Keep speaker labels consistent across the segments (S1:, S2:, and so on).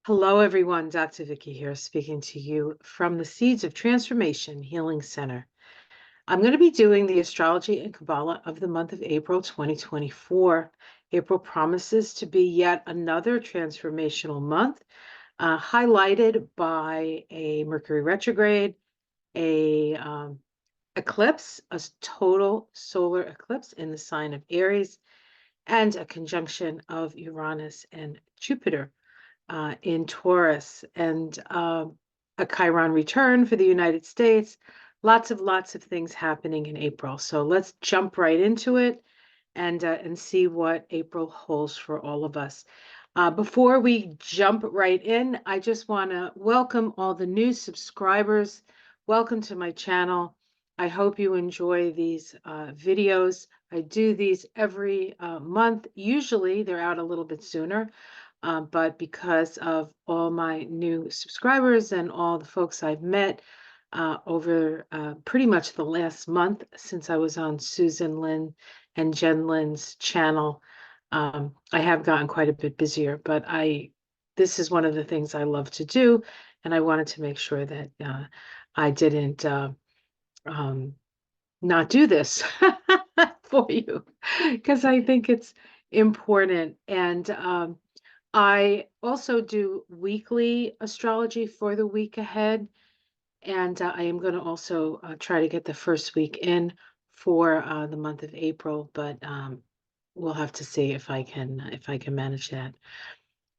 S1: Hello, everyone. Dr. Vicky here, speaking to you from the Seeds of Transformation Healing Center. I'm going to be doing the Astrology and Kabbalah of the month of April 2024. April promises to be yet another transformational month, highlighted by a Mercury retrograde, a eclipse, a total solar eclipse in the sign of Aries, and a conjunction of Uranus and Jupiter in Taurus, and a Chiron return for the United States. Lots of things happening in April. So let's jump right into it and see what April holds for all of us. Before we jump right in, I just want to welcome all the new subscribers. Welcome to my channel. I hope you enjoy these videos. I do these every month. Usually they're out a little bit sooner. But because of all my new subscribers and all the folks I've met over pretty much the last month since I was on Susan Lynn and Jen Lynn's channel, I have gotten quite a bit busier, but this is one of the things I love to do, and I wanted to make sure that I didn't not do this for you, because I think it's important. And I also do weekly astrology for the week ahead, and I am going to also try to get the first week in for the month of April, but we'll have to see if I can manage that.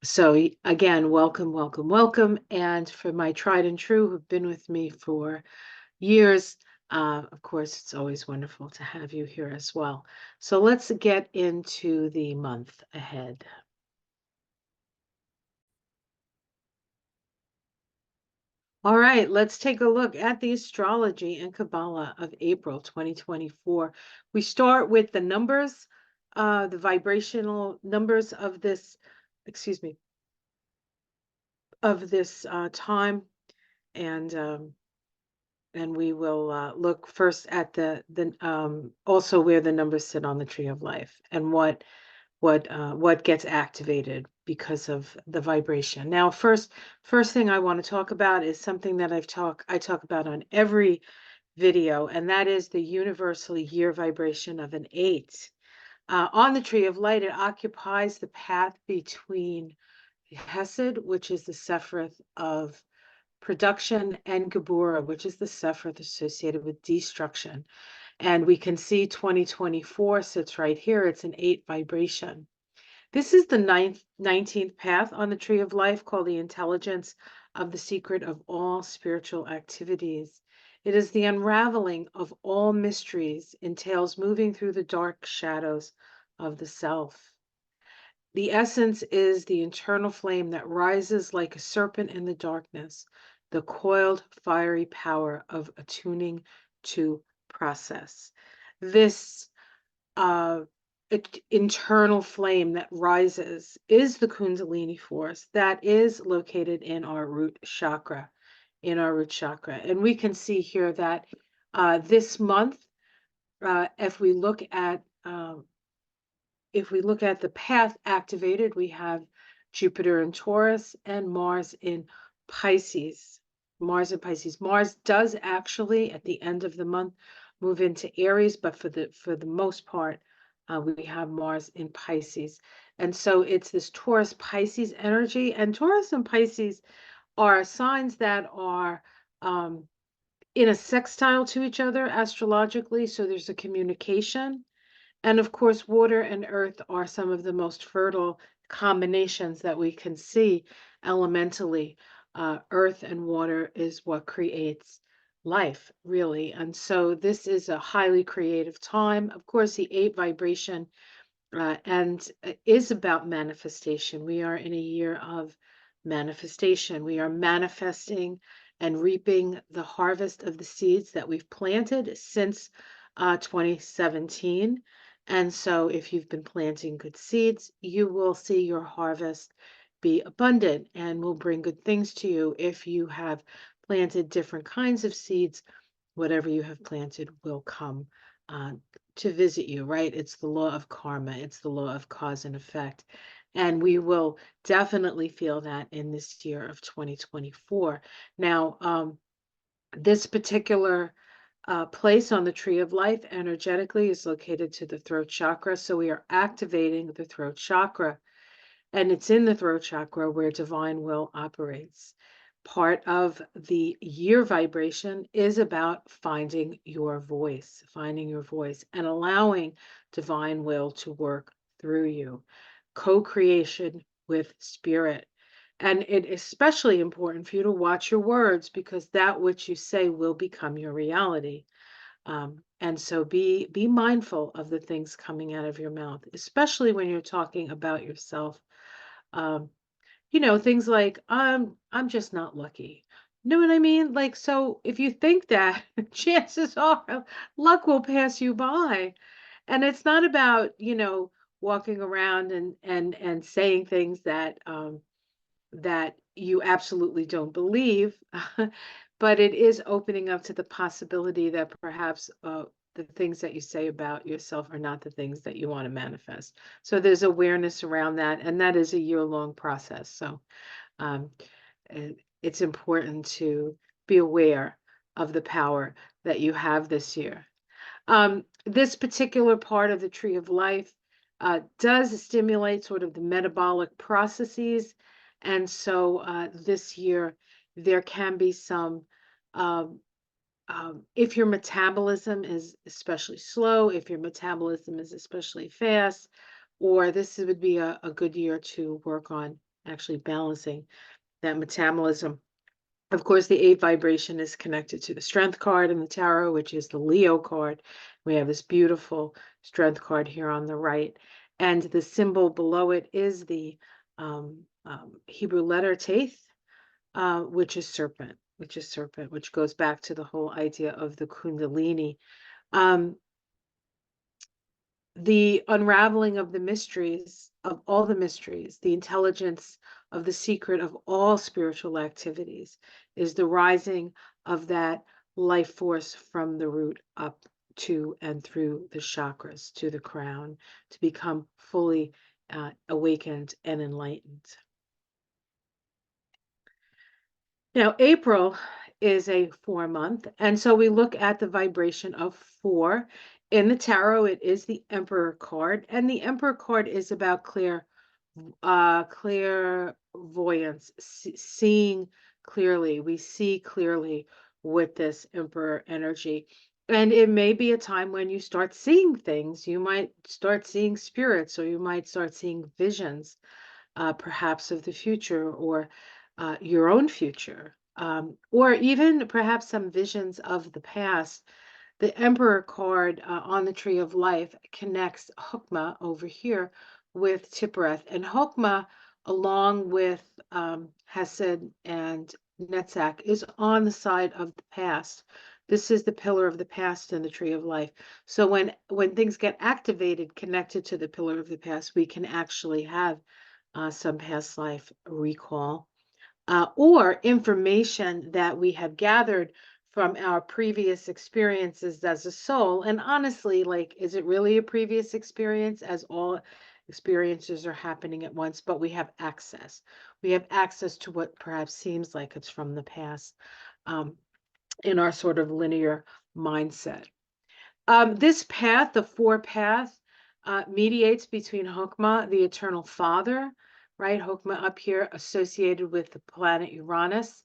S1: So again, welcome, and for my tried and true who've been with me for years, of course, it's always wonderful to have you here as well. So let's get into the month ahead. All right, let's take a look at the astrology and Kabbalah of April 2024. We start with the numbers, the vibrational numbers of this, of this time, and we will look first at the also where the numbers sit on the tree of life and what gets activated because of the vibration. Now, first thing I want to talk about is something that I talk about on every video, and that is the universal year vibration of an 8. On the tree of light, it occupies the path between Hesed, which is the Sephiroth of production, and Geburah, which is the Sephiroth associated with destruction. And we can see 2024 sits right here. It's an 8 vibration. This is the 19th path on the tree of life, called the intelligence of the secret of all spiritual activities. It is the unraveling of all mysteries, entails moving through the dark shadows of the self. The essence is the internal flame that rises like a serpent in the darkness, the coiled, fiery power of attuning to process. This internal flame that rises is the Kundalini force that is located in our root chakra, And we can see here that this month, if we look at the path activated, we have Jupiter in Taurus and Mars in Pisces. Mars does actually, at the end of the month, move into Aries, but for the most part, we have Mars in Pisces. And so it's this Taurus Pisces energy, and Taurus and Pisces are signs that are in a sextile to each other astrologically. So there's a communication. And of course, water and earth are some of the most fertile combinations that we can see elementally. Earth and water is what creates life, really. And so this is a highly creative time. Of course, the 8 vibration and is about manifestation. We are in a year of manifestation. We are manifesting and reaping the harvest of the seeds that we've planted since 2017. And so if you've been planting good seeds, you will see your harvest be abundant and will bring good things to you. If you have planted different kinds of seeds, whatever you have planted will come to visit you, right? It's the law of karma. It's the law of cause and effect. And we will definitely feel that in this year of 2024. Now, this particular place on the tree of life energetically is located to the throat chakra. So we are activating the throat chakra, and it's in the throat chakra where divine will operates. Part of the year vibration is about finding your voice, and allowing divine will to work through you. Co-creation with spirit. And it is especially important for you to watch your words, because that which you say will become your reality. And so be mindful of the things coming out of your mouth, especially when you're talking about yourself. Um, things like I'm just not lucky. You know what I mean? Like, so if you think that, chances are luck will pass you by. And it's not about, walking around and saying things that you absolutely don't believe, but it is opening up to the possibility that perhaps the things that you say about yourself are not the things that you want to manifest. So there's awareness around that, and that is a year-long process. So um, it's important to be aware of the power that you have this year. This particular part of the tree of life does stimulate sort of the metabolic processes. And so this year, there can be some, um, if your metabolism is especially slow, if your metabolism is especially fast, or this would be a good year to work on actually balancing that metabolism. Of course, the 8 vibration is connected to the strength card in the tarot, which is the Leo card. We have this beautiful strength card here on the right. And the symbol below it is the Hebrew letter Taith, which goes back to the whole idea of the Kundalini. Um, the unraveling of the mysteries, of all the mysteries, the intelligence of the secret of all spiritual activities, is the rising of that life force from the root up to and through the chakras to the crown to become fully awakened and enlightened. Now, April is a 4 month, and so we look at the vibration of 4. In the tarot, it is the Emperor card, and the Emperor card is about clairvoyance, seeing clearly. We see clearly with this Emperor energy. And it may be a time when you start seeing things. You might start seeing spirits, or you might start seeing visions, perhaps of the future, or your own future, or even perhaps some visions of the past. The Emperor card on the Tree of Life connects Hokmah over here with Tiphereth. And Hokmah, along with Hesed and Netzach, is on the side of the past. This is the pillar of the past in the Tree of Life. So when things get activated, connected to the pillar of the past, we can actually have some past life recall, or information that we have gathered from our previous experiences as a soul. And honestly, like, is it really a previous experience, as all experiences are happening at once? But we have access. We have access to what perhaps seems like it's from the past, in our sort of linear mindset. This path, the 4 path, mediates between Hokmah, the eternal father, right? Hokmah up here associated with the planet Uranus.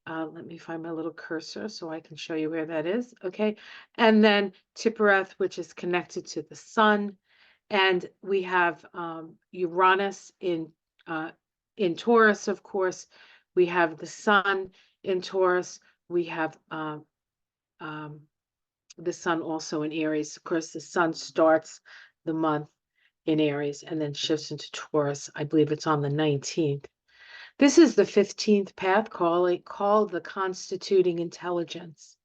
S1: Let me find my little cursor so I can show you where that is. Okay. And then Tiphereth, which is connected to the sun. And we have Uranus in Taurus, of course. We have the sun in Taurus. We have the sun also in Aries. Of course, the sun starts the month in Aries and then shifts into Taurus. I believe it's on the 19th. This is the 15th path, called the constituting intelligence.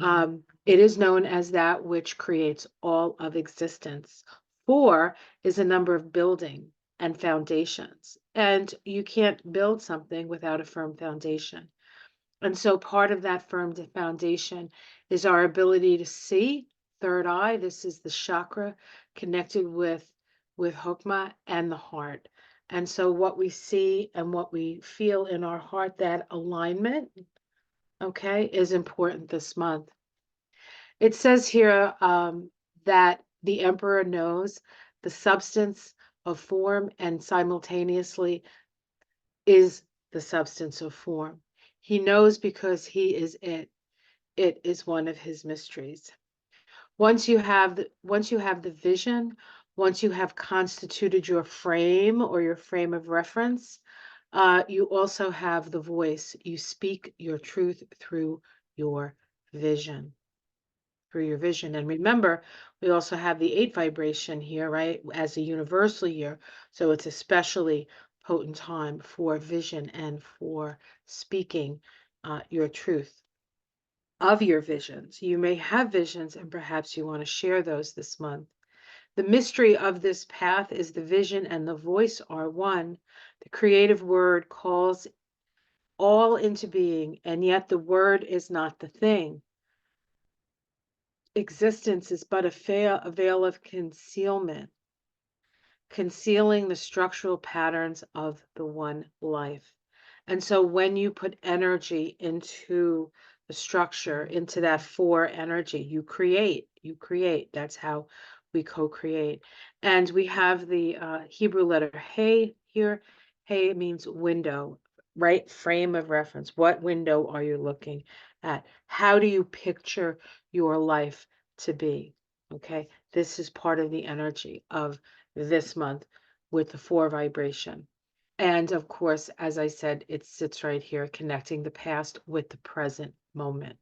S1: It is known as that which creates all of existence. 4 is a number of building and foundations, and you can't build something without a firm foundation. And so part of that firm foundation is our ability to see, third eye. This is the chakra connected with Hokmah and the heart. And so what we see and what we feel in our heart, that alignment, okay, is important this month. It says here that the emperor knows the substance of form and simultaneously is the substance of form. He knows because he is it. It is one of his mysteries. Once you have the vision, once you have constituted your frame or your frame of reference, you also have the voice. You speak your truth through your vision. Through your vision. And remember, we also have the 8 vibration here, right, as a universal year. So it's especially potent time for vision and for speaking your truth of your visions. You may have visions and perhaps you want to share those this month. The mystery of this path is the vision and the voice are one. The creative word calls all into being, and yet the word is not the thing. Existence is but a veil of concealment, concealing the structural patterns of the one life. And so when you put energy into the structure, into that 4 energy, you create. That's how we co-create. And we have the Hebrew letter Hey here. Hey means window, right? Frame of reference. What window are you looking at? How do you picture your life to be? Okay, this is part of the energy of this month with the 4 vibration. And of course, as I said, it sits right here connecting the past with the present moment.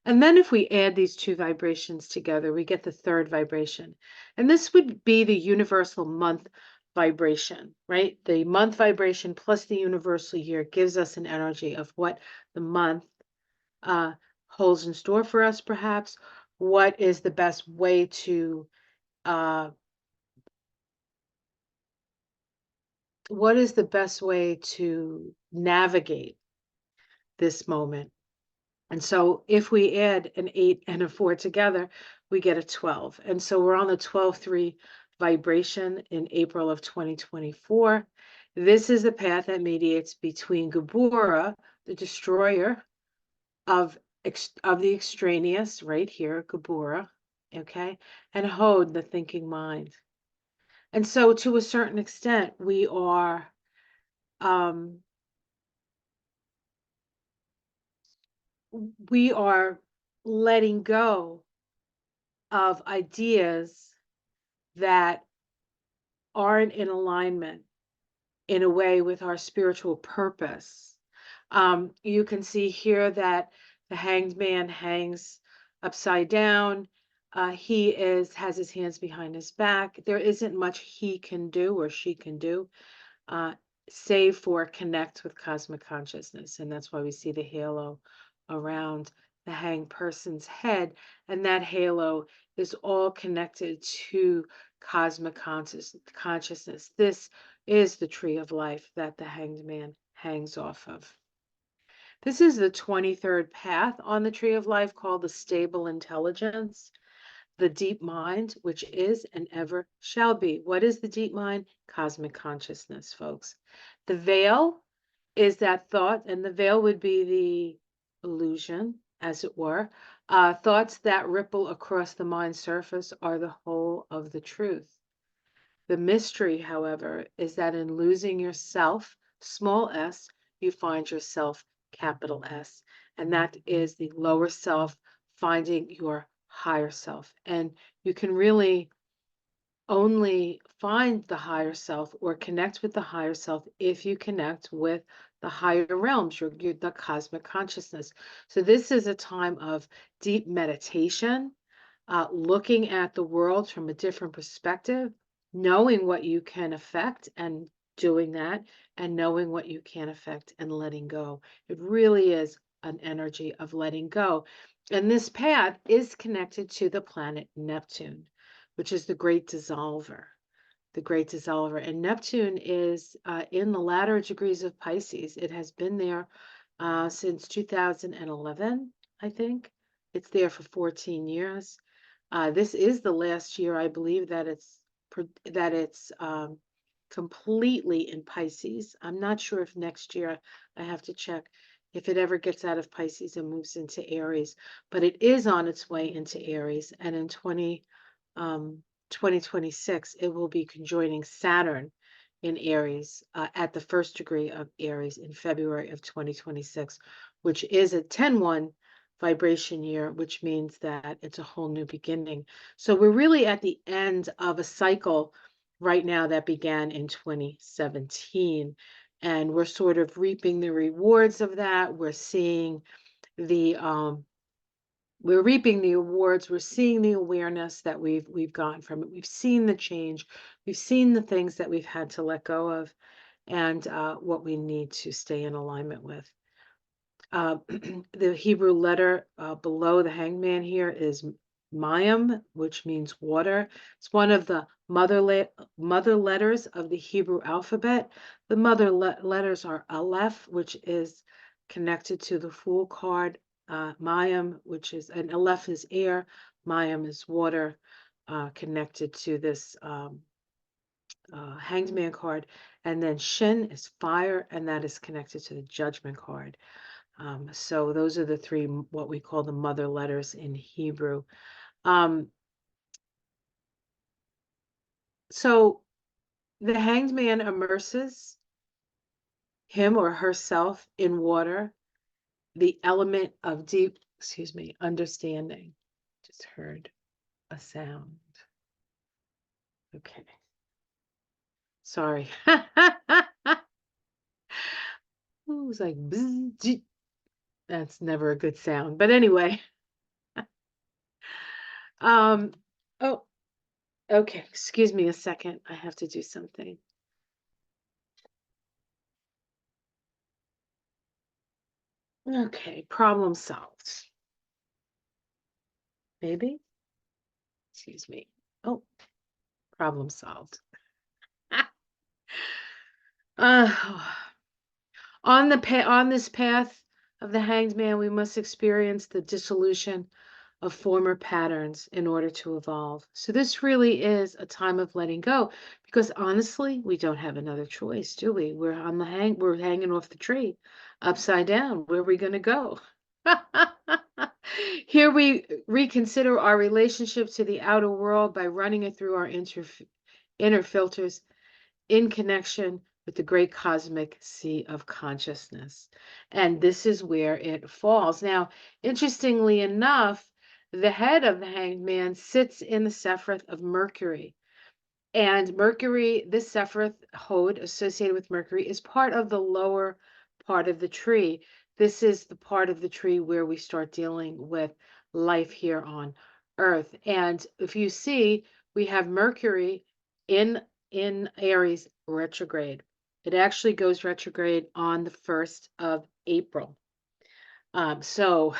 S1: And then if we add these 2 vibrations together, we get the 3rd vibration. And this would be the universal month vibration, right? The month vibration plus the universal year gives us an energy of what the month holds in store for us, perhaps. What is the best way to uh, navigate this moment? And so if we add an 8 and a 4 together, we get a 12. And so we're on the 12-3 vibration in April of 2024. This is the path that mediates between Gabura, the destroyer of the extraneous, right here, Gabura, okay, and Hod, the thinking mind. And so to a certain extent, um, we are letting go of ideas that aren't in alignment in a way with our spiritual purpose. You can see here that the hanged man hangs upside down. Has his hands behind his back. There isn't much he can do or she can do, uh, save for connect with cosmic consciousness. And that's why we see the halo around the hanged person's head. And that halo is all connected to cosmic consciousness. This is the tree of life that the hanged man hangs off of. This is the 23rd path on the tree of life called the stable intelligence, the deep mind, which is and ever shall be. What is the deep mind? Cosmic consciousness, folks. The veil is that thought, and the veil would be the illusion, as it were. Thoughts that ripple across the mind surface are the whole of the truth. The mystery, however, is that in losing yourself, small s, you find yourself, capital S. And that is the lower self finding your higher self. And you can really only find the higher self or connect with the higher self if you connect with the higher realms, the cosmic consciousness. So this is a time of deep meditation, looking at the world from a different perspective, knowing what you can affect and doing that, and knowing what you can't affect and letting go. It really is an energy of letting go. And this path is connected to the planet Neptune, which is the great dissolver. The great dissolver. And Neptune is in the latter degrees of Pisces. It has been there since 2011, I think. It's there for 14 years. This is the last year, I believe, that it's completely in Pisces. I'm not sure if next year, I have to check if it ever gets out of Pisces and moves into Aries, but it is on its way into Aries. And in 2026, it will be conjoining Saturn in Aries at the first degree of Aries in February of 2026, which is a 10-1 vibration year, which means that it's a whole new beginning. So we're really at the end of a cycle right now that began in 2017. And we're sort of reaping the rewards of that. We're seeing the we're reaping the awards. We're seeing the awareness that we've gotten from it. We've seen the change. We've seen the things that we've had to let go of, and what we need to stay in alignment with. The Hebrew letter below the hangman here is Mayim, which means water. It's one of the mother letters of the Hebrew alphabet. The mother letters are Aleph, which is connected to the Fool card. Mayim, which is, and Aleph is air, Mayim is water, connected to this Hanged Man card. And then Shin is fire, and that is connected to the Judgment card. So those are the three, what we call the mother letters in Hebrew. So the Hanged Man immerses him or herself in water, the element of deep, understanding. Just heard a sound. Okay. Sorry. It was like, bzz, that's never a good sound. But anyway. Oh, okay. Excuse me a second. I have to do something. Okay, problem solved. Maybe? Excuse me. Oh, problem solved. On this path of the Hanged Man, we must experience the dissolution of former patterns in order to evolve. So this really is a time of letting go, because honestly, we don't have another choice, do we? We're hanging off the tree, upside down. Where are we going to go? Here we reconsider our relationship to the outer world by running it through our inner filters in connection with the great cosmic sea of consciousness. And this is where it falls. Now, interestingly enough, the head of the Hanged Man sits in the Sephiroth of Mercury. And Mercury, this Sephiroth Hod associated with Mercury, is part of the lower part of the tree. This is the part of the tree where we start dealing with life here on Earth. And if you see, we have Mercury in Aries retrograde. It actually goes retrograde on the 1st of April. So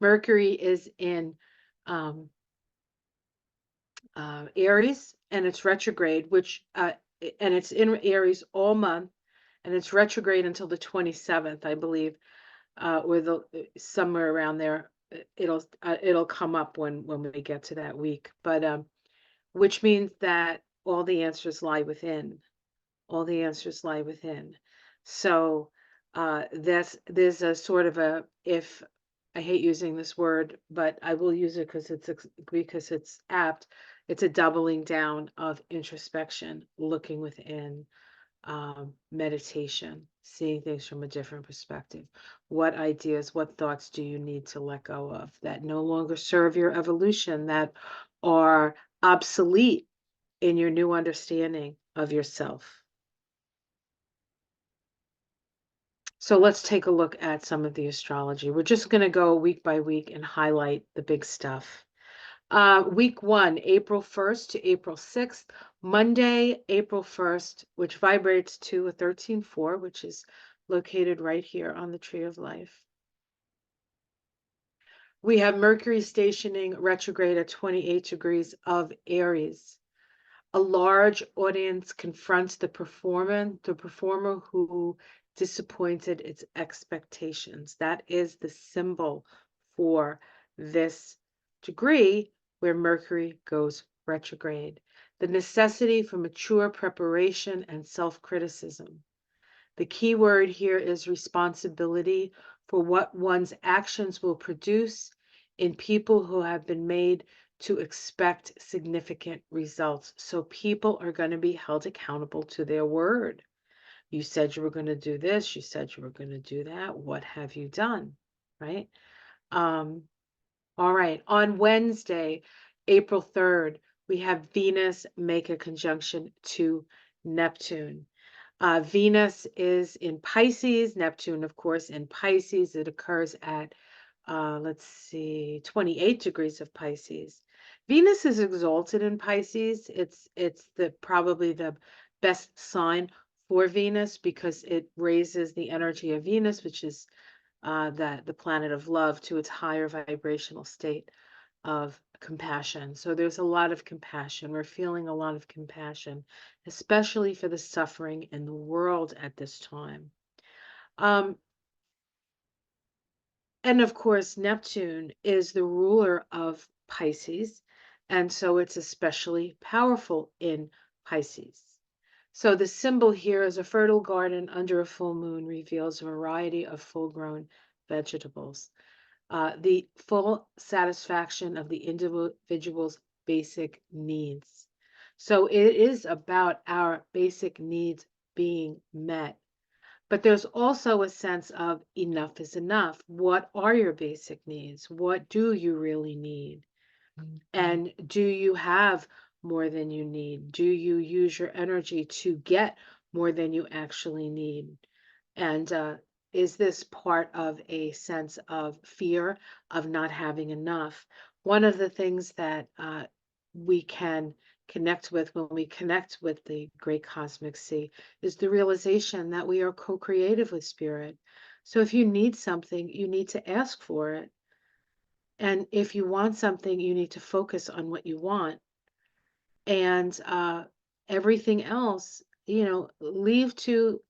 S1: Mercury is in Aries, and it's retrograde, and it's in Aries all month, and it's retrograde until the 27th, I believe, or somewhere around there. It'll come up when we get to that week, but which means that all the answers lie within. All the answers lie within. So there's a sort of if I hate using this word, but I will use it because it's apt. It's a doubling down of introspection, looking within, meditation, seeing things from a different perspective. What ideas, what thoughts do you need to let go of that no longer serve your evolution, that are obsolete in your new understanding of yourself? So let's take a look at some of the astrology. We're just going to go week by week and highlight the big stuff. Week 1, April 1st to April 6th. Monday, April 1st, which vibrates to a 13.4, which is located right here on the Tree of Life. We have Mercury stationing retrograde at 28 degrees of Aries. A large audience confronts the performer who disappointed its expectations. That is the symbol for this degree where Mercury goes retrograde. the necessity for mature preparation and self-criticism. The key word here is responsibility for what one's actions will produce in people who have been made to expect significant results. So people are going to be held accountable to their word. You said you were going to do this. You said you were going to do that. What have you done? Right? All right. On Wednesday, April 3rd, we have Venus make a conjunction to Neptune. Venus is in Pisces, Neptune, of course, in Pisces. It occurs at, let's see, 28 degrees of Pisces. Venus is exalted in Pisces. It's probably the best sign for Venus because it raises the energy of Venus, which is the planet of love, to its higher vibrational state of compassion. So there's a lot of compassion. We're feeling a lot of compassion, especially for the suffering in the world at this time. And of course, Neptune is the ruler of Pisces, and so it's especially powerful in Pisces. So the symbol here is a fertile garden under a full moon reveals a variety of full-grown vegetables. The full satisfaction of the individual's basic needs. So it is about our basic needs being met. But there's also a sense of enough is enough. What are your basic needs? What do you really need? And do you have more than you need? Do you use your energy to get more than you actually need? And is this part of a sense of fear of not having enough? One of the things that we can connect with when we connect with the great cosmic sea is the realization that we are co-creative with spirit. So if you need something, you need to ask for it. And if you want something, you need to focus on what you want. And everything else, leave to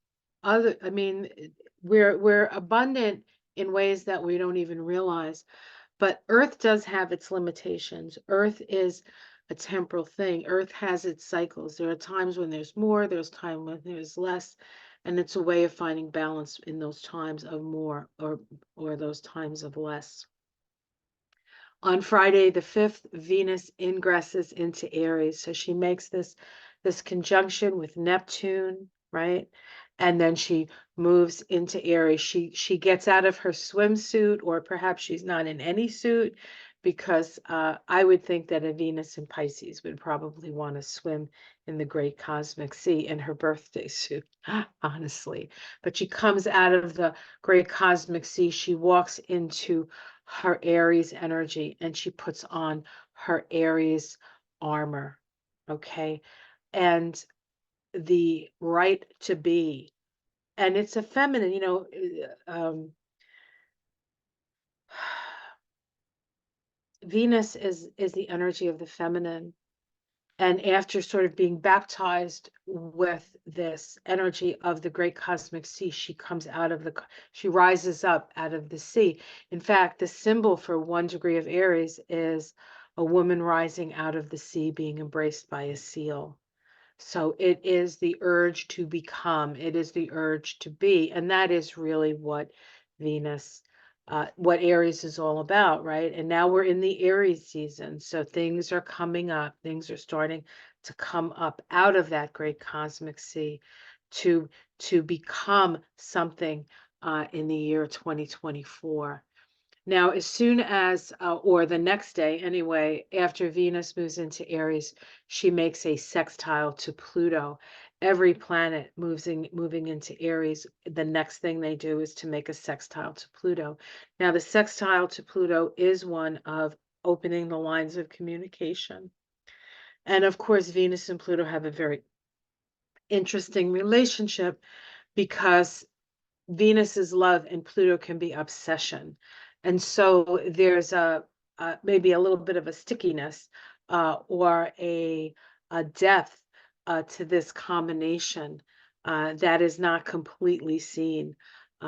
S1: other, I mean, we're abundant in ways that we don't even realize. But Earth does have its limitations. Earth is a temporal thing. Earth has its cycles. There are times when there's more, there's time when there's less, and it's a way of finding balance in those times of more or those times of less. On Friday the 5th, Venus ingresses into Aries. So she makes this conjunction with Neptune, right? And then she moves into Aries. She gets out of her swimsuit, or perhaps she's not in any suit, because I would think that a Venus in Pisces would probably want to swim in the great cosmic sea in her birthday suit, honestly. But she comes out of the great cosmic sea. She walks into her Aries energy and she puts on her Aries armor. Okay. And the right to be. And it's a feminine, Venus is the energy of the feminine. And after sort of being baptized with this energy of the great cosmic sea, she rises up out of the sea. In fact, the symbol for 1 degree of Aries is a woman rising out of the sea being embraced by a seal. So it is the urge to become, it is the urge to be. And that is really what Venus, what Aries is all about, right? And now we're in the Aries season. So things are coming up, things are starting to come up out of that great cosmic sea to become something in the year 2024. Now, as soon as, or the next day anyway, after Venus moves into Aries, she makes a sextile to Pluto. Every planet moving into Aries, the next thing they do is to make a sextile to Pluto. Now, the sextile to Pluto is one of opening the lines of communication. And of course, Venus and Pluto have a very interesting relationship because Venus is love and Pluto can be obsession. And so there's maybe a little bit of a stickiness or a depth to this combination that is not completely seen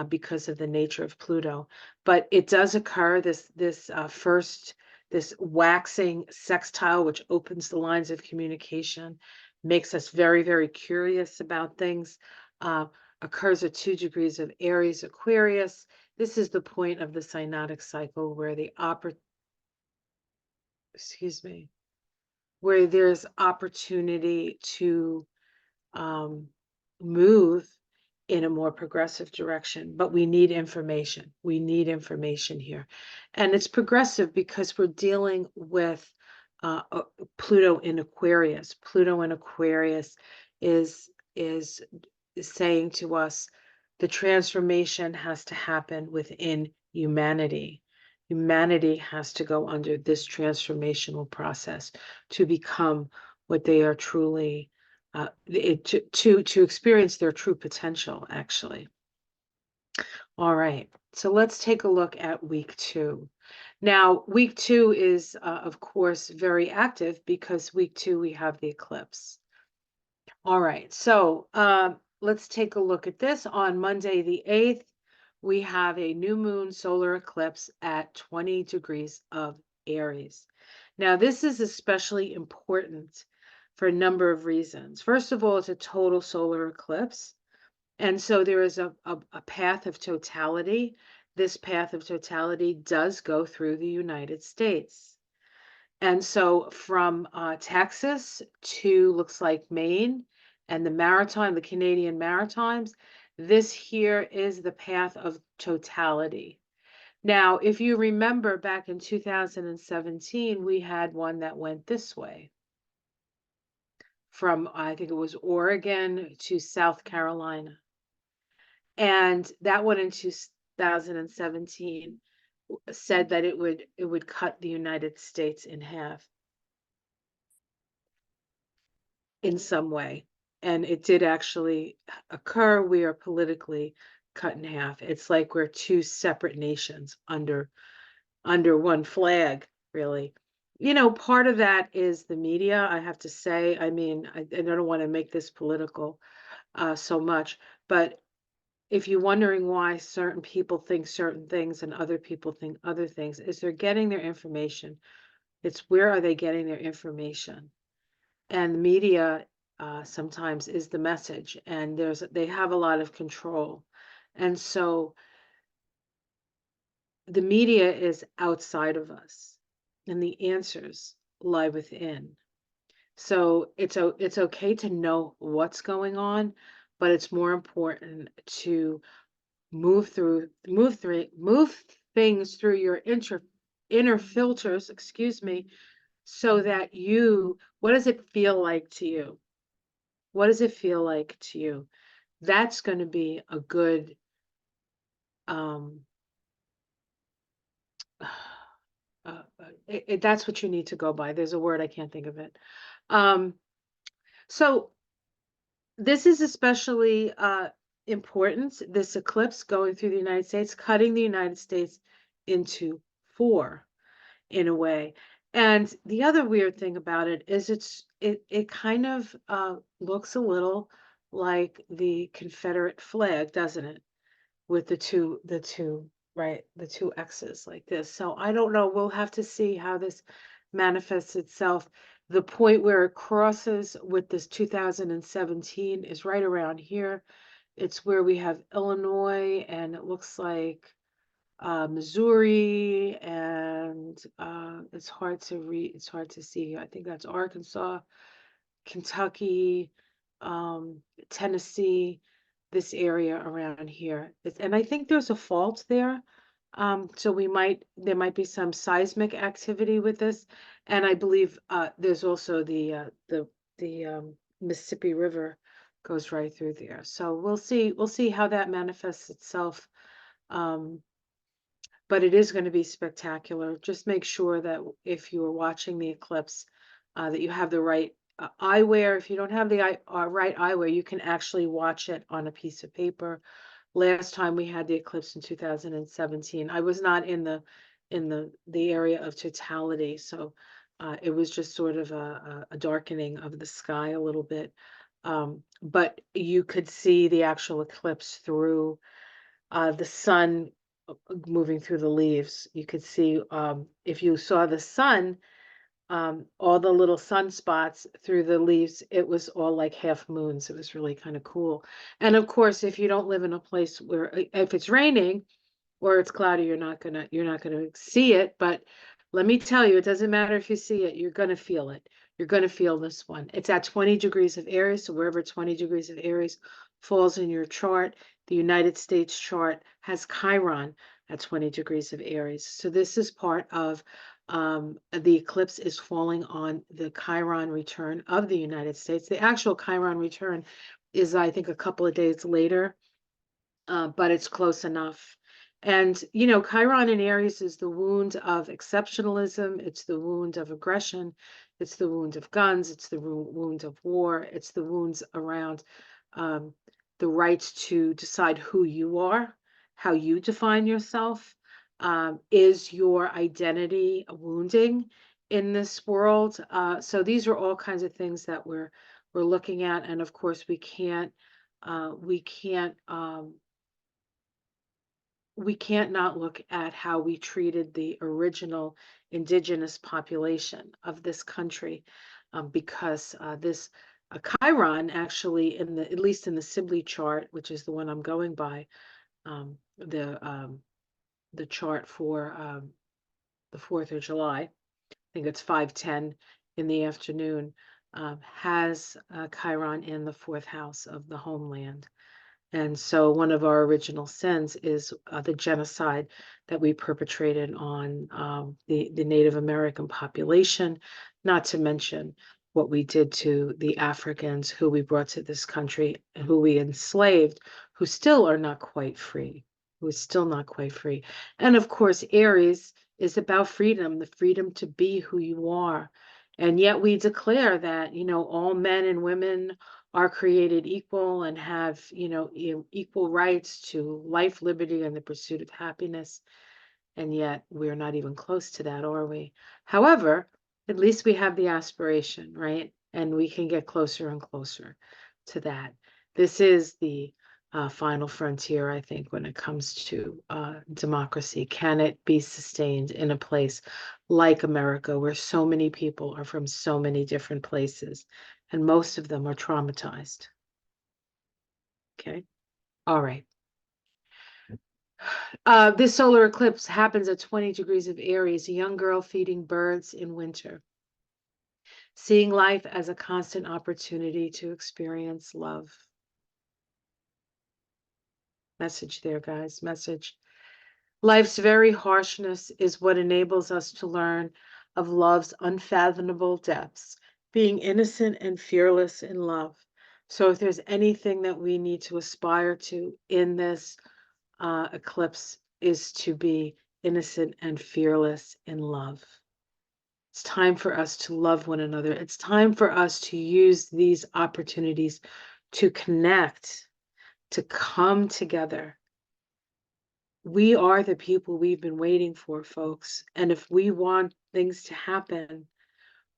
S1: because of the nature of Pluto. But it does occur, this first this waxing sextile, which opens the lines of communication, makes us very, very curious about things. Occurs at 2 degrees of Aries, Aquarius. This is the point of the synodic cycle where where there's opportunity to move in a more progressive direction, but we need information. We need information here. And it's progressive because we're dealing with Pluto in Aquarius. Pluto in Aquarius is saying to us the transformation has to happen within humanity. Humanity has to go under this transformational process to become what they are truly, to experience their true potential, actually. All right, so let's take a look at week 2. Now, week 2 is, of course, very active because week 2 we have the eclipse. All right, so let's take a look at this. On Monday the 8th, we have a new moon solar eclipse at 20 degrees of Aries. Now, this is especially important for a number of reasons. First of all, it's a total solar eclipse. And so there is a path of totality. This path of totality does go through the United States. And so from Texas to looks like Maine and the Canadian Maritimes, this here is the path of totality. Now, if you remember back in 2017, we had one that went this way from, I think it was Oregon to South Carolina. And that one in 2017 said that it would cut the United States in half in some way. And it did actually occur. We are politically cut in half. It's like we're two separate nations under one flag, really. You know, part of that is the media, I have to say. I mean, I don't want to make this political so much, but if you're wondering why certain people think certain things and other people think other things, is they're getting their information. It's where are they getting their information? And the media sometimes is the message, and they have a lot of control. And so the media is outside of us, and the answers lie within. So it's okay to know what's going on, but it's more important to move things through your inner filters, excuse me, so that what does it feel like to you? What does it feel like to you? That's going to be a good that's what you need to go by. There's a word, I can't think of it. So this is especially important, this eclipse going through the United States, cutting the United States into 4 in a way. And the other weird thing about it is it kind of looks a little like the Confederate flag, doesn't it? With the two, right, the two X's like this. So I don't know. We'll have to see how this manifests itself. The point where it crosses with this 2017 is right around here. It's where we have Illinois, and it looks like Missouri, and it's hard to read. It's hard to see. I think that's Arkansas, Kentucky, Tennessee, this area around here. And I think there's a fault there. So there might be some seismic activity with this. And I believe there's also the Mississippi River goes right through there. So we'll see how that manifests itself. But it is going to be spectacular. Just make sure that if you are watching the eclipse, that you have the right eyewear. If you don't have the right eyewear, you can actually watch it on a piece of paper. Last time we had the eclipse in 2017, I was not in the area of totality, so it was just sort of a darkening of the sky a little bit. But you could see the actual eclipse through the sun moving through the leaves. You could see, if you saw the sun, all the little sunspots through the leaves, it was all like half moons. It was really kind of cool. And of course, if you don't live in a place where, if it's raining or it's cloudy, you're not gonna see it. But let me tell you, it doesn't matter if you see it, you're gonna feel it. You're gonna feel this one. It's at 20 degrees of Aries, so wherever 20 degrees of Aries falls in your chart, the United States chart has Chiron at 20 degrees of Aries. So this is part of, the eclipse is falling on the Chiron return of the United States. The actual Chiron return is, I think, a couple of days later, but it's close enough. And, Chiron in Aries is the wound of exceptionalism. It's the wound of aggression. It's the wound of guns. It's the wound of war. It's the wounds around, um, the right to decide who you are, how you define yourself. Is your identity wounding in this world? So these are all kinds of things that we're looking at. And of course, we can't not look at how we treated the original indigenous population of this country, because this Chiron actually, at least in the Sibley chart, which is the one I'm going by, the chart for, the 4th of July, I think it's 5:10 in the afternoon, has Chiron in the 4th house of the homeland. And so one of our original sins is, the genocide that we perpetrated on, the Native American population, not to mention what we did to the Africans who we brought to this country and who we enslaved, who still are not quite free, who is still not quite free. And of course, Aries is about freedom, the freedom to be who you are. And yet we declare that, all men and women are created equal and have, equal rights to life, liberty, and the pursuit of happiness. And yet we're not even close to that, are we? However, at least we have the aspiration, right? And we can get closer and closer to that. This is the, final frontier, I think, when it comes to, democracy. Can it be sustained in a place like America, where so many people are from so many different places, and most of them are traumatized? Okay. All right. This solar eclipse happens at 20 degrees of Aries, a young girl feeding birds in winter, seeing life as a constant opportunity to experience love. Message there, guys. Message. Life's very harshness is what enables us to learn of love's unfathomable depths, being innocent and fearless in love. So if there's anything that we need to aspire to in this, eclipse, is to be innocent and fearless in love. It's time for us to love one another. It's time for us to use these opportunities to connect, to come together. We are the people we've been waiting for, folks. And if we want things to happen,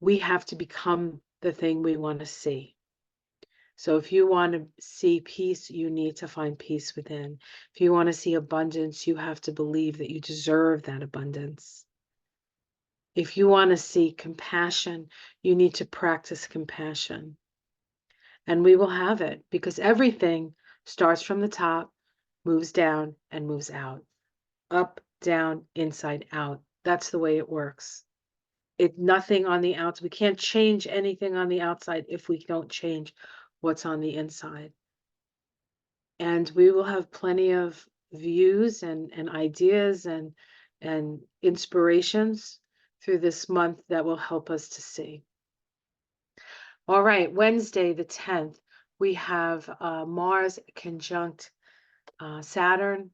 S1: we have to become the thing we want to see. So if you want to see peace, you need to find peace within. If you want to see abundance, you have to believe that you deserve that abundance. If you want to see compassion, you need to practice compassion. And we will have it, because everything starts from the top, moves down, and moves out. Up, down, inside, out. That's the way it works. Nothing on the outside. We can't change anything on the outside if we don't change what's on the inside. And we will have plenty of views and ideas and inspirations through this month that will help us to see. All right, Wednesday the 10th, we have, Mars conjunct, Saturn,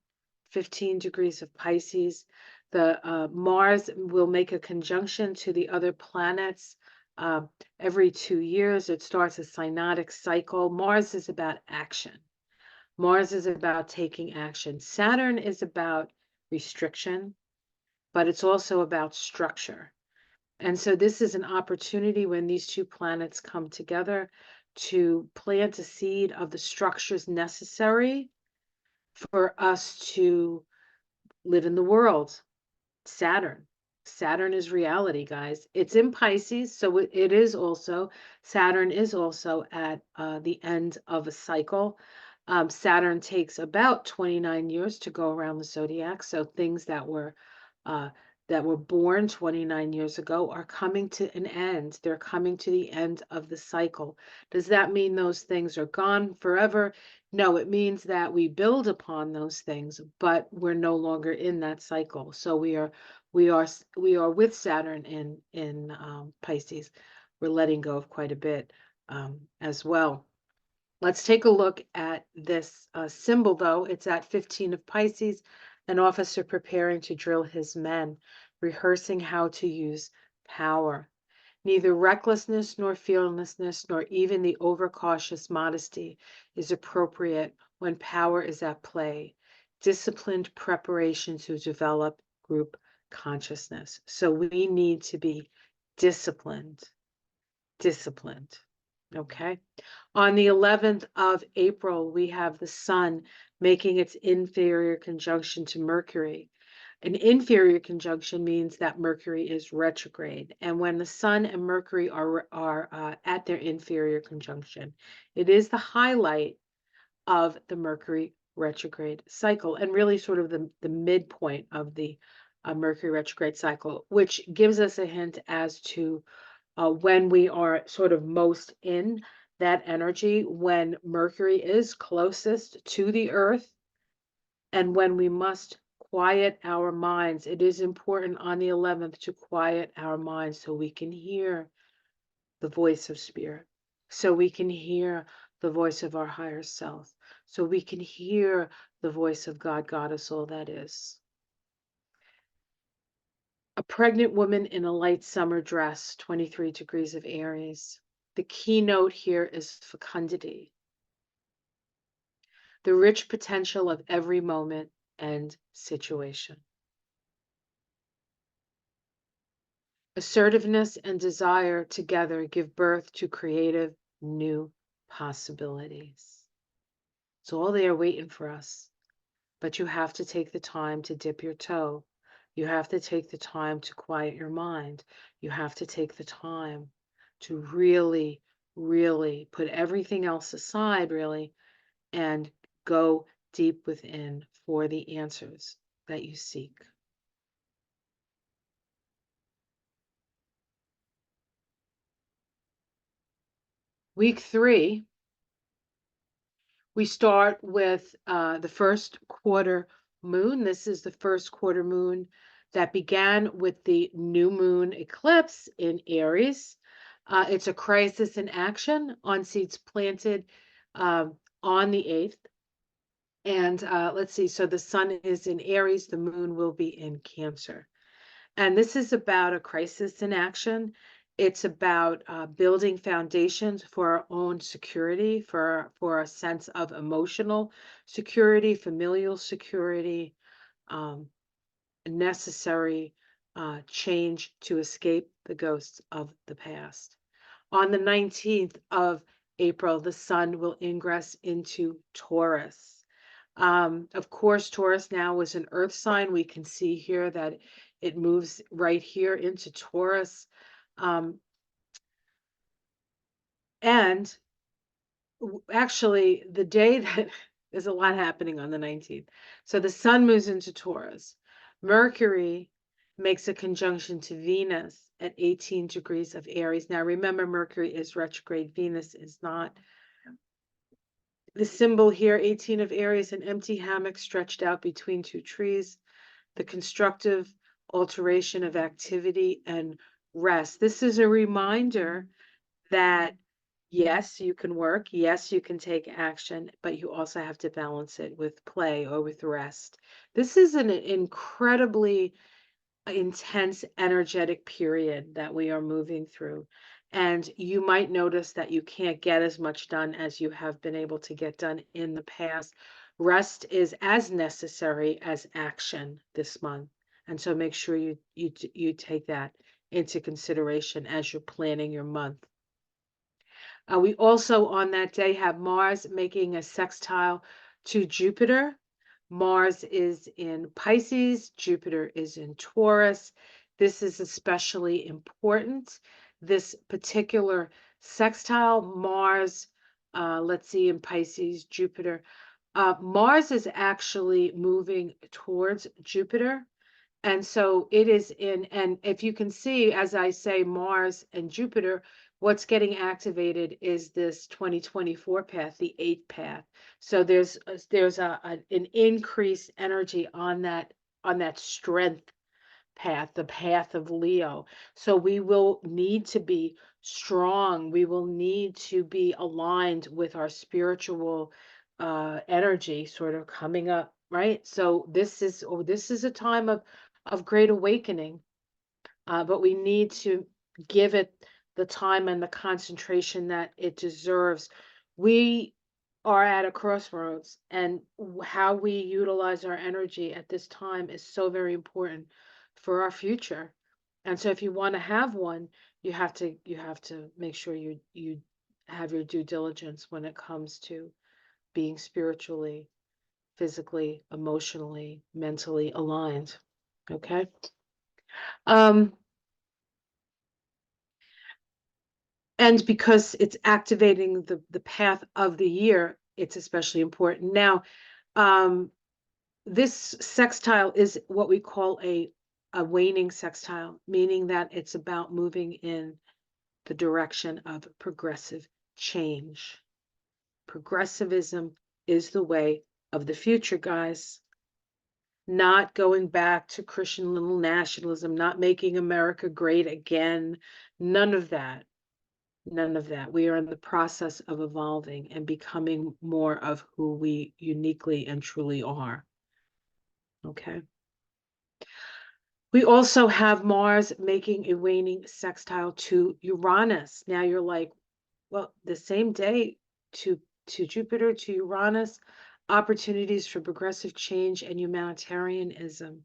S1: 15 degrees of Pisces. The, Mars will make a conjunction to the other planets, every 2 years. It starts a synodic cycle. Mars is about action. Mars is about taking action. Saturn is about restriction, but it's also about structure. And so this is an opportunity when these two planets come together to plant a seed of the structures necessary for us to live in the world. Saturn. Saturn is reality, guys. It's in Pisces, so it is also, Saturn is also at the end of a cycle. Saturn takes about 29 years to go around the zodiac, so things uh, that were born 29 years ago are coming to an end. They're coming to the end of the cycle. Does that mean those things are gone forever? No, it means that we build upon those things, but we're no longer in that cycle. So we are with Saturn in Pisces. We're letting go of quite a bit as well. Let's take a look at this symbol, though. It's at 15 of Pisces, an officer preparing to drill his men, rehearsing how to use power. Neither recklessness nor fearlessness, nor even the overcautious modesty is appropriate when power is at play. Disciplined preparation to develop group consciousness. So we need to be disciplined, disciplined. Okay. On the 11th of April, we have the sun making its inferior conjunction to Mercury. An inferior conjunction means that Mercury is retrograde. And when the sun and Mercury are at their inferior conjunction, it is the highlight of the Mercury retrograde cycle and really sort of the midpoint of the Mercury retrograde cycle, which gives us a hint as to when we are sort of most in that energy, when Mercury is closest to the earth, and when we must quiet our minds. It is important on the 11th to quiet our minds so we can hear the voice of spirit, so we can hear the voice of our higher self, so we can hear the voice of God, Goddess, all that is. A pregnant woman in a light summer dress, 23 degrees of Aries. The keynote here is fecundity, the rich potential of every moment and situation. Assertiveness and desire together give birth to creative new possibilities. It's all there waiting for us, but you have to take the time to dip your toe. You have to take the time to quiet your mind. You have to take the time to really, really put everything else aside, really, and go deep within for the answers that you seek. Week 3, we start with the first quarter moon. This is the first quarter moon that began with the new moon eclipse in Aries. It's a crisis in action on seeds planted on the 8th. And let's see, so the sun is in Aries, the moon will be in Cancer. And this is about a crisis in action. It's about building foundations for our own security, for a sense of emotional security, familial security, necessary change to escape the ghosts of the past. On the 19th of April, the sun will ingress into Taurus. Of course, Taurus now is an earth sign. We can see here that it moves right here into Taurus. And actually, the day that there's a lot happening on the 19th. So the sun moves into Taurus. Mercury makes a conjunction to Venus at 18 degrees of Aries. Now, remember, Mercury is retrograde. Venus is not. The symbol here, 18 of Aries, an empty hammock stretched out between two trees, the constructive alteration of activity and rest. This is a reminder that yes, you can work, yes, you can take action, but you also have to balance it with play or with rest. This is an incredibly intense energetic period that we are moving through. And you might notice that you can't get as much done as you have been able to get done in the past. Rest is as necessary as action this month. And so make sure you take that into consideration as you're planning your month. We also on that day have Mars making a sextile to Jupiter. Mars is in Pisces, Jupiter is in Taurus. This is especially important. This particular sextile, Mars, let's see, in Pisces, Jupiter. Mars is actually moving towards Jupiter. And so it is in, and if you can see, as I say, Mars and Jupiter, what's getting activated is this 2024 path, the eighth path. So there's an increased energy on that strength path, the path of Leo. So we will need to be strong. We will need to be aligned with our spiritual energy sort of coming up, right? So this is a time of great awakening, but we need to give it the time and the concentration that it deserves. We are at a crossroads, and how we utilize our energy at this time is so very important for our future. And so if you want to have one, you have to make sure you have your due diligence when it comes to being spiritually, physically, emotionally, mentally aligned. Okay? Um, and because it's activating the path of the year, it's especially important. Now, um, this sextile is what we call a waning sextile, meaning that it's about moving in the direction of progressive change. Progressivism is the way of the future, guys. Not going back to Christian little nationalism, not making America great again. None of that. None of that. We are in the process of evolving and becoming more of who we uniquely and truly are. Okay. We also have Mars making a waning sextile to Uranus. Now you're like, well, the same day to Jupiter, to Uranus, opportunities for progressive change and humanitarianism.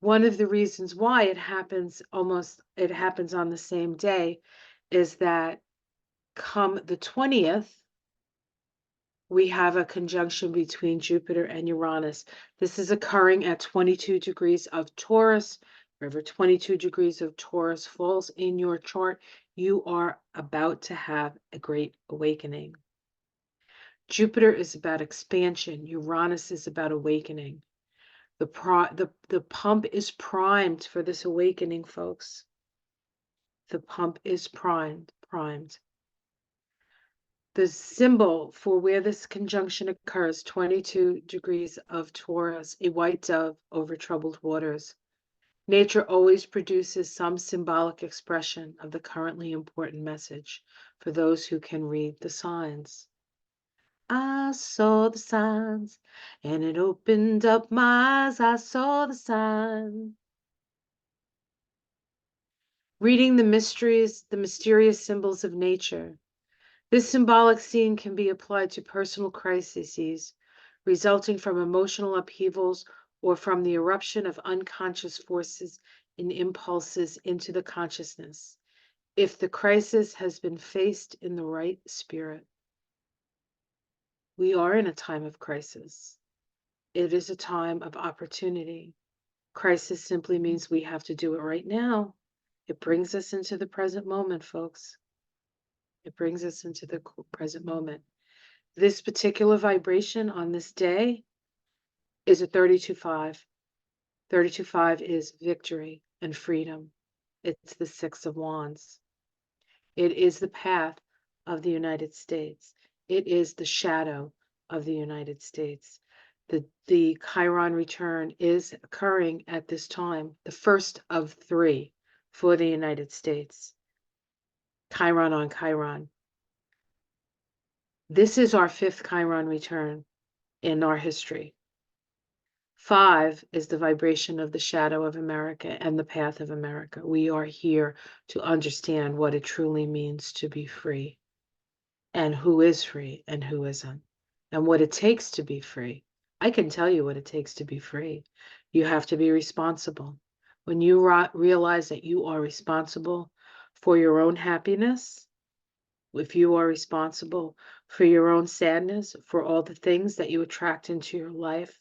S1: One of the reasons why it happens on the same day is that come the 20th, we have a conjunction between Jupiter and Uranus. This is occurring at 22 degrees of Taurus. Wherever 22 degrees of Taurus falls in your chart, you are about to have a great awakening. Jupiter is about expansion. Uranus is about awakening. The pump is primed for this awakening, folks. The pump is primed. The symbol for where this conjunction occurs, 22 degrees of Taurus, a white dove over troubled waters. Nature always produces some symbolic expression of the currently important message for those who can read the signs. I saw the signs, and it opened up my eyes. I saw the sign. Reading the mysteries, the mysterious symbols of nature. This symbolic scene can be applied to personal crises resulting from emotional upheavals or from the eruption of unconscious forces and impulses into the consciousness, if the crisis has been faced in the right spirit. We are in a time of crisis. It is a time of opportunity. Crisis simply means we have to do it right now. It brings us into the present moment, folks. It brings us into the present moment. This particular vibration on this day is a 32-5. 32-5 is victory and freedom. It's the Six of Wands. It is the path of the United States. It is the shadow of the United States. The Chiron return is occurring at this time, the first of three for the United States. Chiron on Chiron. This is our fifth Chiron return in our history. 5 is the vibration of the shadow of America and the path of America. We are here to understand what it truly means to be free, and who is free and who isn't, and what it takes to be free. I can tell you what it takes to be free. You have to be responsible. When you realize that you are responsible for your own happiness, if you are responsible for your own sadness, for all the things that you attract into your life,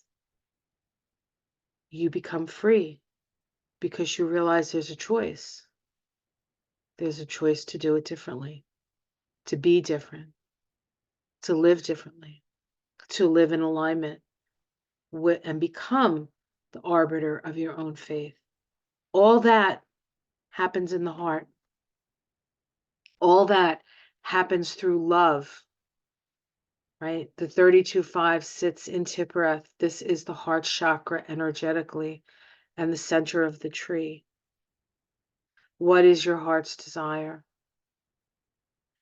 S1: you become free because you realize there's a choice. There's a choice to do it differently, to be different, to live differently, to live in alignment with and become the arbiter of your own faith. All that happens in the heart. All that happens through love, right? The 32-5 sits in Tiphereth. This is the heart chakra energetically and the center of the tree. What is your heart's desire?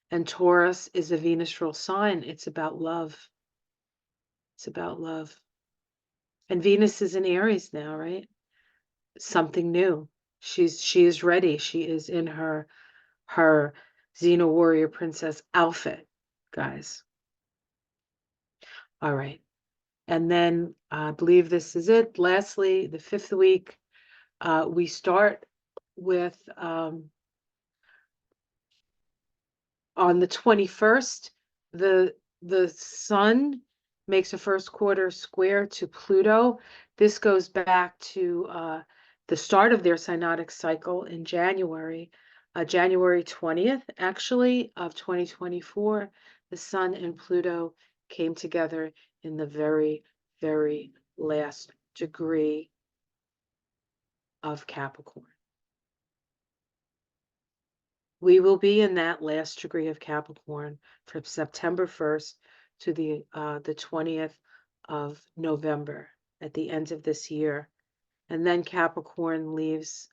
S1: And Taurus is a Venus rule sign. It's about love. It's about love. And Venus is in Aries now, right? Something new. She is ready. She is in her Xena warrior princess outfit, guys. All right. And then I believe this is it. Lastly, the 5th week, we start with on the 21st, the sun makes a first quarter square to Pluto. This goes back to the start of their synodic cycle in January, January 20th, actually, of 2024. The sun and Pluto came together in the very, very last degree of Capricorn. We will be in that last degree of Capricorn from September 1st to the 20th of November at the end of this year. And then Capricorn leaves,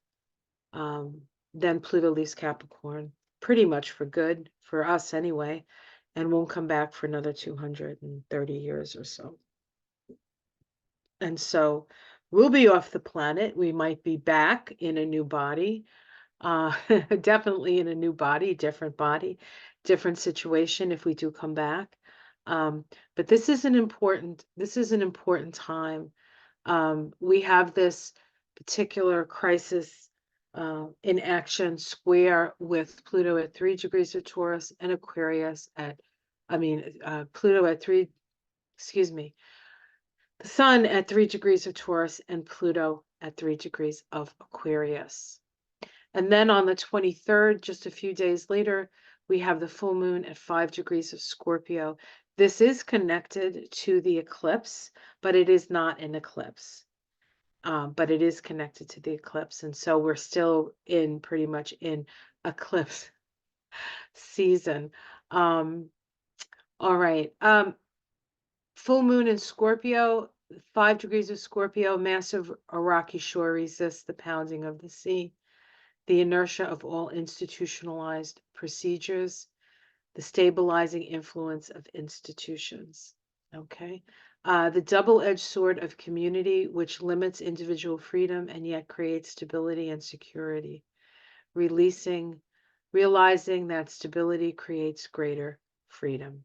S1: then Pluto leaves Capricorn pretty much for good, for us anyway, and won't come back for another 230 years or so. And so we'll be off the planet. We might be back in a new body. Definitely in a new body, different situation if we do come back. But this is an important time. We have this particular crisis in action square with Pluto at 3 degrees of Taurus and Aquarius Pluto at 3, excuse me, the sun at 3 degrees of Taurus and Pluto at 3 degrees of Aquarius. And then on the 23rd, just a few days later, we have the full moon at 5 degrees of Scorpio. This is connected to the eclipse, but it is not an eclipse. But it is connected to the eclipse. And so we're still pretty much in eclipse season. All right. Full moon in Scorpio, 5 degrees of Scorpio, massive rocky shore resists the pounding of the sea. The inertia of all institutionalized procedures, the stabilizing influence of institutions. Okay. The double-edged sword of community, which limits individual freedom and yet creates stability and security. Realizing that stability creates greater freedom.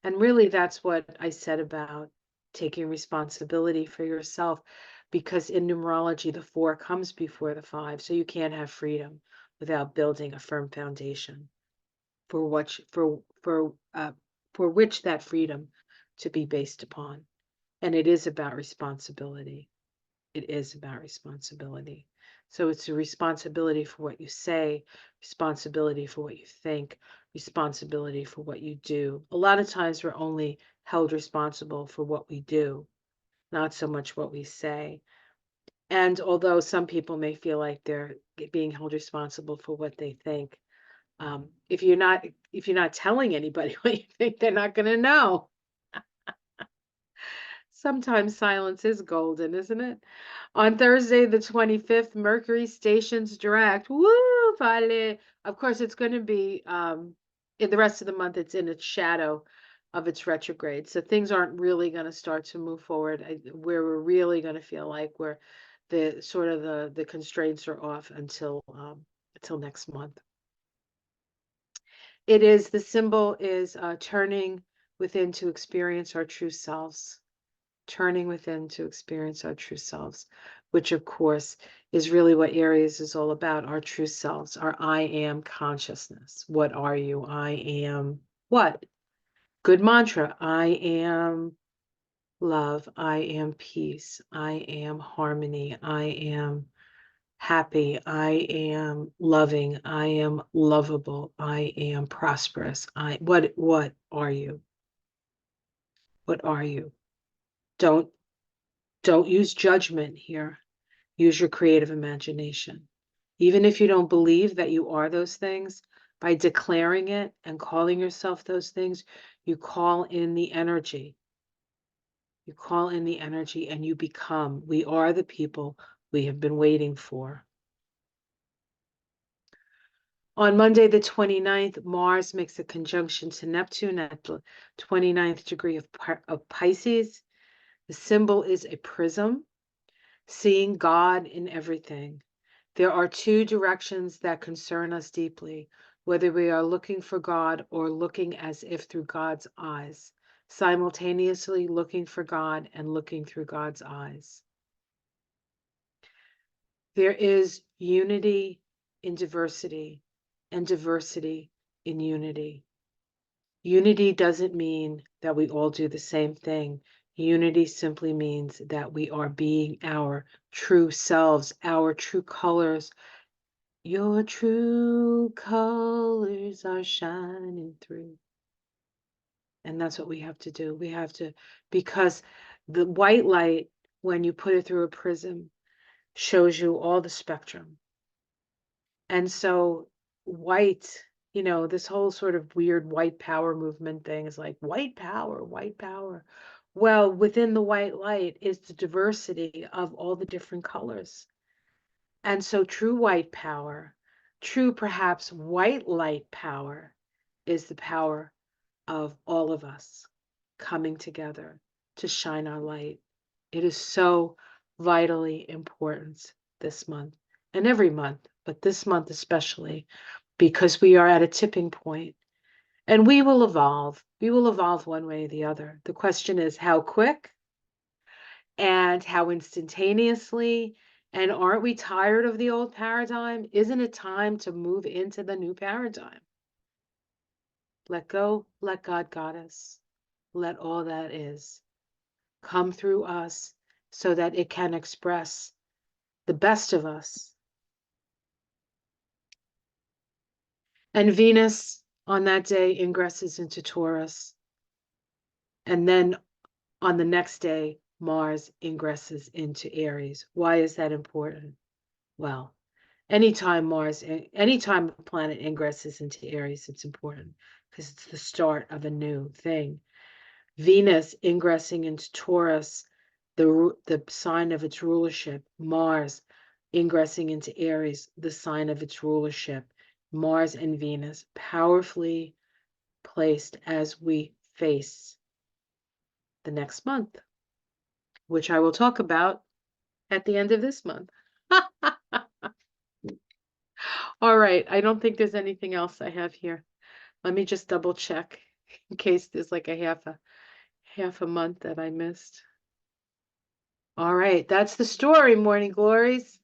S1: And really, that's what I said about taking responsibility for yourself. Because in numerology, the 4 comes before the 5, so you can't have freedom without building a firm foundation for which that freedom to be based upon. And it is about responsibility. It is about responsibility. So it's a responsibility for what you say, responsibility for what you think, responsibility for what you do. A lot of times we're only held responsible for what we do, not so much what we say. And although some people may feel like they're being held responsible for what they think, if you're not telling anybody what you think, they're not going to know. Sometimes silence is golden, isn't it? On Thursday, the 25th, Mercury stations direct. Woo, vale. Of course, it's going to be in the rest of the month. It's in its shadow of its retrograde, so things aren't really going to start to move forward where we're really going to feel like the constraints are off until next month. The symbol is turning within to experience our true selves. Turning within to experience our true selves, which of course is really what Aries is all about, our true selves, our I am consciousness. What are you? I am what? Good mantra. I am love. I am peace. I am harmony. I am happy. I am loving. I am lovable. I am prosperous. What are you? What are you? Don't don't use judgment here. Use your creative imagination. Even if you don't believe that you are those things, by declaring it and calling yourself those things, you call in the energy. You call in the energy and you become. We are the people we have been waiting for. On Monday, the 29th, Mars makes a conjunction to Neptune at the 29th degree of Pisces. The symbol is a prism, seeing God in everything. There are two directions that concern us deeply, whether we are looking for God or looking as if through God's eyes, simultaneously looking for God and looking through God's eyes. There is unity in diversity and diversity in unity. Unity doesn't mean that we all do the same thing. Unity simply means that we are being our true selves, our true colors. Your true colors are shining through. And that's what we have to do. We have to, because the white light, when you put it through a prism, shows you all the spectrum. And so white, this whole sort of weird white power movement thing is like white power, white power. Well, within the white light is the diversity of all the different colors. And so true white power, true perhaps white light power, is the power of all of us coming together to shine our light. It is so vitally important this month and every month, but this month especially, because we are at a tipping point and we will evolve. We will evolve one way or the other. The question is how quick and how instantaneously. And aren't we tired of the old paradigm? Isn't it time to move into the new paradigm? Let go, let God Goddess, let all that is come through us so that it can express the best of us. And Venus on that day ingresses into Taurus. And then on the next day, Mars ingresses into Aries. Why is that important? Well, anytime a planet ingresses into Aries, it's important because it's the start of a new thing. Venus ingressing into Taurus, the sign of its rulership. Mars ingressing into Aries, the sign of its rulership. Mars and Venus powerfully placed as we face the next month, which I will talk about at the end of this month. All right, I don't think there's anything else I have here. Let me just double check in case there's like a half a month that I missed. All right, that's the story, Morning Glories.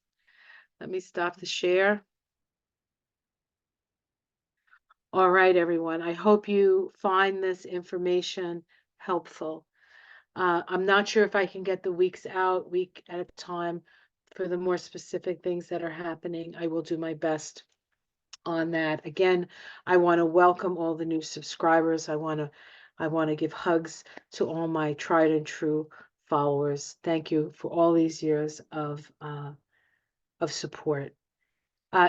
S1: Let me stop the share. All right, everyone. I hope you find this information helpful. I'm not sure if I can get the weeks out, week at a time, for the more specific things that are happening. I will do my best on that. Again, I want to welcome all the new subscribers. I want to give hugs to all my tried and true followers. Thank you for all these years of support.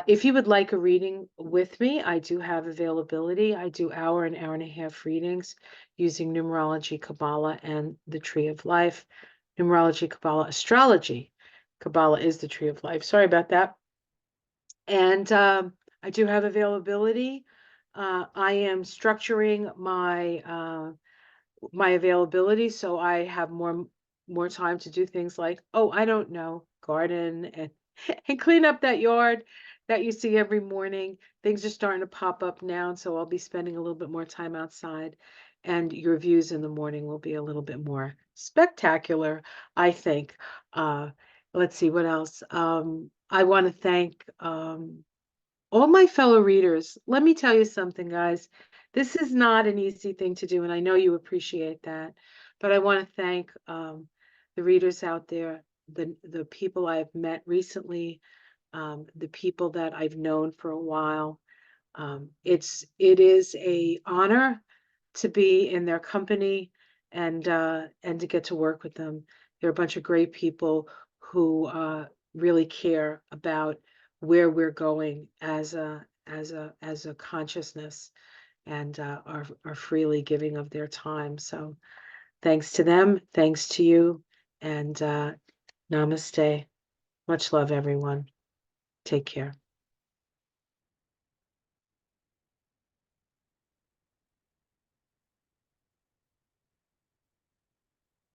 S1: If you would like a reading with me, I do have availability. I do hour and hour and a half readings using Numerology Kabbalah and the Tree of Life. Numerology Kabbalah, Astrology Kabbalah is the Tree of Life. Sorry about that. And I do have availability. I am structuring my availability so I have more time to do things like, oh, I don't know, garden and and clean up that yard that you see every morning. Things are starting to pop up now, and so I'll be spending a little bit more time outside, and your views in the morning will be a little bit more spectacular, I think. Let's see what else. I want to thank all my fellow readers. Let me tell you something, guys. This is not an easy thing to do, and I know you appreciate that. But I want to thank the readers out there, the people I've met recently, the people that I've known for a while. It is a honor to be in their company and to get to work with them. They're a bunch of great people who really care about where we're going as a consciousness, and are freely giving of their time. So thanks to them, thanks to you, and namaste. Much love, everyone. Take care.